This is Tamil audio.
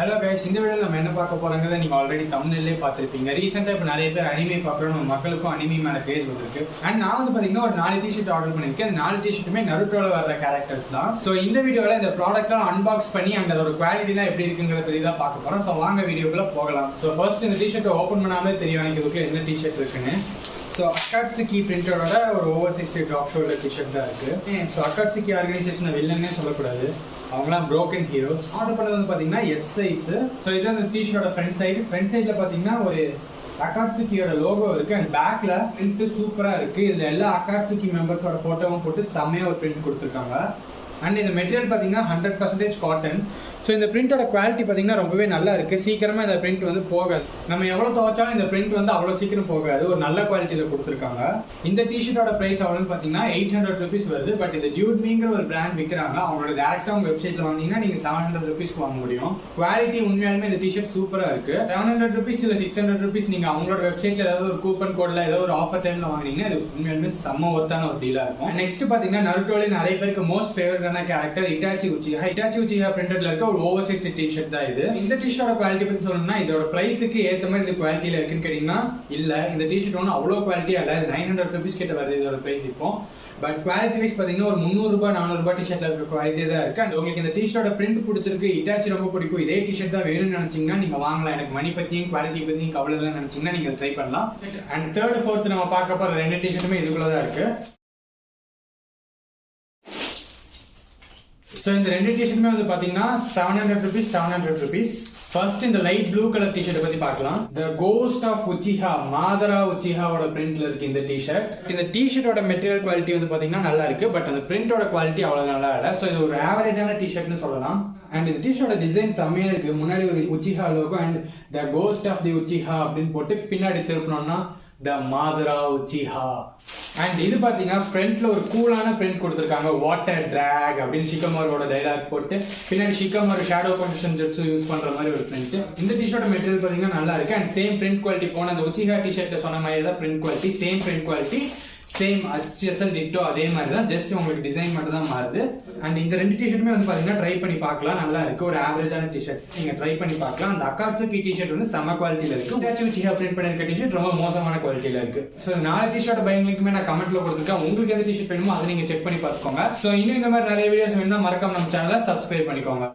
ஹலோ கைஸ், இந்த வீடியோவில் நம்ம என்ன பார்க்க போறோங்கிறத நீங்க ஆல்ரெடி தமிழ்லேயே பார்த்துருப்பீங்க. ரீசெண்டாக இப்போ நிறைய பேர் அனிமே பார்க்குறோம், நம்ம மக்களுக்கும் அனிமே மேலே பேஜ் வந்துருக்கு. அண்ட் நான் வந்து பார்த்தீங்கன்னா ஒரு 4 டிஷர்ட் ஆர்டர் பண்ணியிருக்கேன். அந்த 4 டிஷர்ட்டுமே நருட்டோல வர கேரக்டர்ஸ் தான். ஸோ இந்த வீடியோவில் இந்த ப்ராடக்ட்லாம் அன்பாக்ஸ் பண்ணி அண்ட் அதோட குவாலிட்டிலாம் எப்படி இருக்குங்கிறத பற்றி தான் பார்க்க போகிறோம். ஸோ வாங்க வீடியோக்குள்ள போகலாம். ஸோ ஃபர்ஸ்ட் இந்த டிஷர்ட்டை ஓப்பன் பண்ணாமலே தெரியும் எனக்கு இதுக்குள்ள என்ன டிஷர்ட் இருக்குன்னு. ஸோ அக்காட்சுகி பிரிண்டரோட ஒரு ஓவர்சைஸ்ட் டாப் ஷோல்டர் டிஷர்ட் தான் இருக்கு. ஸோ அக்காட்சுகி ஆர்கனைசேஷனை வில்லன்னே சொல்லக்கூடாது, அவங்களாம் broken heroes. ஆர்டர் பண்ணது வந்து பாத்தீங்கன்னா எஸ் சைஸ். ஸோ இது அந்த டிஷர்ட்டோட ஃப்ரண்ட் சைடுல பாத்தீங்கன்னா ஒரு அக்காட்சுகியோட லோகோ இருக்கு அண்ட் பேக்ல பிரிண்ட் சூப்பரா இருக்கு. இதுல எல்லா அக்காட்சுகி மெம்பர்ஸோட போட்டோவும் போட்டு செம்மையா ஒரு பிரிண்ட் கொடுத்துருக்காங்க. அண்ட் இந்த மெட்டீரியல் பார்த்தீங்கன்னா 100% காட்டன். ஸோ இந்த பிரிண்டோட குவாலிட்டி பார்த்தீங்கன்னா ரொம்பவே நல்லா இருக்கு. சீக்கிரமா இந்த பிரிண்ட் வந்து போகாது. நம்ம எவ்வளோ துவைச்சாலும் இந்த பிரிண்ட் வந்து அவ்வளோ சீக்கிரம் போகாது. ஒரு நல்ல குவாலிட்டியில கொடுத்துருக்காங்க. இந்த டிஷர்ட்டோட பிரைஸ் அவ்வளோன்னு பார்த்தீங்கன்னா 800 rupees வருது. பட் இது டியூட்மிங்கிற ஒரு பிராண்ட் விற்கிறாங்க. அவங்களோட டேரக்டா உங்க வெப்சைட்ல வாங்கினீங்கன்னா நீங்க 700 rupeesக்கு வாங்க முடியும். குவாலிட்டி உண்மையாலுமே இந்த டிஷர்ட் சூப்பரா இருக்கு. 700 rupees இல்ல 600 rupees நீங்க அவங்களோட வெப்சைட்ல ஏதாவது ஒரு கூப்பன் கோட்ல ஏதாவது ஒரு ஆஃபர் டைம்ல வாங்கினீங்கன்னா இது உண்மையாலுமே செம்ம ஒர்த்தான ஒரு டீலா இருக்கும். நெக்ஸ்ட் பாத்தீங்கன்னா நருட்டோல நிறைய பேருக்கு most favourite character Itachi Uchiha பிரிண்டட்ல இருக்க ஒரு ஓவர்சைஸ்ட் டி-ஷர்ட் தான் இது. இந்த டி-ஷர்ட்டோட குவாலிட்டி பத்தி சொல்லணும்னா இதோட பிரைஸ்க்கு ஏத்த மாதிரி இந்த குவாலிட்டியில இருக்குன்னு கேட்டீங்கன்னா இல்ல. இந்த டி-ஷர்ட் ஒன்றும் அவ்வளவு குவாலிட்டியா இல்ல. 900 rupees கிட்ட வருது இதோட பிரைஸ் இப்போ. பட் குவாலிட்டி வைஸ் பாத்தீங்கன்னா ஒரு 300 ரூபாய் 400 ரூபாய் டி-ஷர்ட்ல இருக்க குவாலிட்டி தான் இருக்கு. அண்ட் உங்களுக்கு இந்த டி-ஷர்ட்டோட பிரிண்ட் பிடிச்சிருக்கு, இட்டாச்சி ரொம்ப பிடிக்கும், இதே டி-ஷர்ட் தான் வேணும்னு நினைச்சீங்கன்னா நீங்க வாங்கலாம். எனக்கு மணி பத்தியும் குவாலிட்டி பத்தியும் கவலை இல்லைன்னு நினைச்சீங்கன்னா நீங்க ட்ரை பண்ணலாம். அண்ட் தேர்ட் ஃபோர்த் நம்ம பார்க்க போற 2 டி-ஷர்ட்டுமே இதுக்குள்ளதான் இருக்கு. ஸோ இந்த 2 டிஷர்ட்டுமே வந்து பாத்தீங்கன்னா 700 rupees. ஃபர்ஸ்ட் இந்த லைட் ப்ளூ கலர் டிஷர்ட் பத்தி பார்க்கலாம். தி கோஸ்ட் ஆஃப் உச்சிஹா, மாதரா உச்சிஹாவோட பிரிண்ட்ல இருக்கு இந்த டிஷர்ட். இந்த டிஷர்ட்டோட மெட்டீரியல் குவாலிட்டி வந்து பாத்தீங்கன்னா நல்லா இருக்கு. பட் அந்த பிரிண்டோட குவாலிட்டி அவ்வளவு நல்லா இல்ல. ஸோ இது ஒரு ஆவரேஜான டிஷர்ட்னு சொல்லலாம். அண்ட் இந்த டிஷர்ட்டோட டிசைன் செம்மையா இருக்கு. முன்னாடி ஒரு Uchiha logo and the ghost of the Uchiha அப்படின்னு போட்டு பின்னாடி திருப்பினோம்னா த மாதரா உச்சிஹா. அண்ட் இது பாத்தீங்கன்னா ஃப்ரண்ட்ல ஒரு கூலான பிரிண்ட் கொடுத்திருக்காங்க. வாட்டர் டிராக் அப்படின்னு ஷிகமாரோட டைலாக் போட்டு பின்னாடி ஷிகமாரு ஷேடோ கண்டிஷன் ஜெட்ஸ் யூஸ் பண்ற மாதிரி ஒரு பிரிண்ட். இந்த டிஷர்ட் மெட்டீரியல் பாத்தீங்கன்னா நல்லா இருக்கு. அண்ட் சேம் பிரிண்ட் குவாலிட்டி போன அந்த உச்சிஹா டிஷர்ட்ல சொன்ன மாதிரி தான் print quality, same print quality, same HSL ditto அதே மாதிரி தான். ஜஸ்ட் உங்களுக்கு டிசைன் மட்டும் தான் மாறுது. அண்ட் இந்த 2 டிஷர்ட்டுமே வந்து பாத்தீங்கன்னா ட்ரை பண்ணி பார்க்கலாம். நல்லா இருக்கு. ஒரு ஆவரேஜான டிஷர்ட் நீங்க ட்ரை பண்ணி பார்க்கலாம். அந்த அக்காட்சுகி டிஷர்ட் வந்து செம்ம குவாலிட்டியில இருக்கு. இட்டாச்சி உச்சிஹா பிரிண்ட் பண்ணிருக்க டிஷர்ட் ரொம்ப மோசமான குவாலிட்டியில இருக்கு. ஸோ 4 டிஷர்ட் பையிங் லிங்க்குமே நான் கமெண்ட்ல கொடுத்துருக்கேன். உங்களுக்கு எந்த டிஷர்ட் வேணுமோ அதை நீங்க செக் பண்ணி பார்த்துக்கோங்க. ஸோ இன்னும் இந்த மாதிரி நிறைய வீடியோஸ் வேணும்னா மறக்காம நம்ம சேனலை சப்ஸ்கிரைப் பண்ணிக்கோங்க.